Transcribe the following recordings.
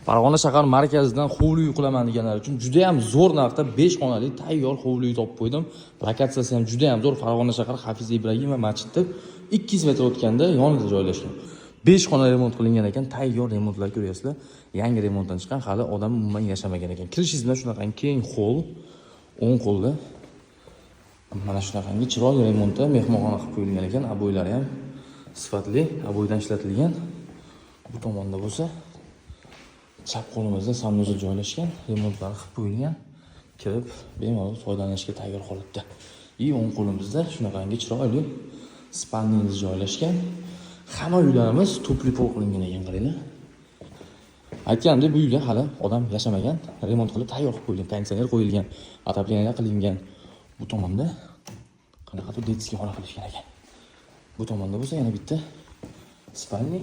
Farg'ona shahar markazidan hovli uy qilaman deganlar uchun juda ham zo'r narxda 5 xonali tayyor hovli uy topib qo'ydim. Lokatsiyasi ham juda ham zo'r. Farg'ona shahar Hafiz Ibragimov masjidi 200 metr o'tganda yonida joylashgan. 5 xona remont qilingan ekan, tayyor remontlar ko'ryapsizlar. Yangi remontdan chiqqan, hali odam umuman yashamagan ekan. Kirishingiz bilan shunaqa keng hol, o'ng qo'lda mana shunaqangi chiroyli remontda mehmonxona qilib qo'yilgan ekan. Abo'ylari ham sifatli, abo'ydan ishlatilgan. Bu tomonda bo'lsa chap qo'limizda sanuzil joylashgan, remontlar qilib qo'yilgan, kirib bemalol foydalanishga tayyor holatda. O'ng qo'limizda shunaqangi chiroyli spalningiz joylashgan. Hamma uylarimiz tupli pol qilingan ekan, qaranglar. Aytganimdek, bu uyda hali odam yashamagan, remont qilib tayyor qilib qo'yilgan, konditsioner qo'yilgan, отопление qilingan. Bu tomonda qanaqadir detskiy xona qilishgan ekan. Bu tomonda bo'lsa yana bitta spalni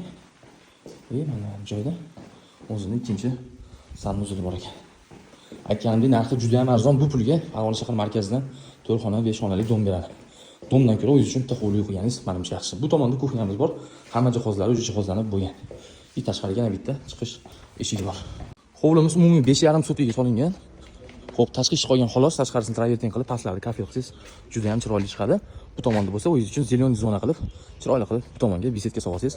mana bu joyda o'zining ikkinchi sanuzili bor ekan. Aytganimdek, narxi juda ham arzon. Bu pulga Farg'ona shahar markazidan 4 xona, 5 xonalik dom beradi. Domdan ko'ra o'zingiz uchun bitta hovli uy qilganingiz menimcha yaxshi. Bu tomonda kuxnyamiz bor. Hamma jihozlari o'zi jihozlanib bo'lgan. Tashqariga yana bitta chiqish eshigi bor. Hovlimiz umumiy 5,5 sotkaga solingan. Xo'p, tashqi ish qolgan xolos, tashqarisini travertin qilib, pastlarida kafe qilsangiz juda ham chiroyli chiqadi. Bu tomonda bo'lsa, o'zingiz uchun zelen zona qilib, chiroyli qilib bu tomonga bisetka solsangiz,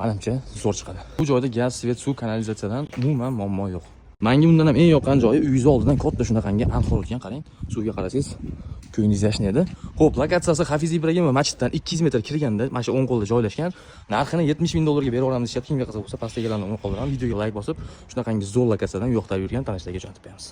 menimcha zo'r chiqadi. Bu joyda gaz, svet, suv, kanalizatsiyadan umuman muammo yo'q. Menga undan ham eng yoqqan joyi uyingiz oldidan katta shunaqangi anhor o'tgan, qarang. Suvga qarasangiz, ko'nglingiz yashnaydi. Xo'p, lokatsiyasi Hafiz Ibragimov masjiddan 200 metr kirganda, mana shu o'ng qo'lda joylashgan. Narxini 70 ming dollarga berib olamiz deyapti. Kimga qiziq bo'lsa, pastdagilarni unutib qoldiramiz. Videoga like bosib, shunaqangi zo'r lokatsiyadan yo'qtab yurgan tanishlarga jo'natib beramiz.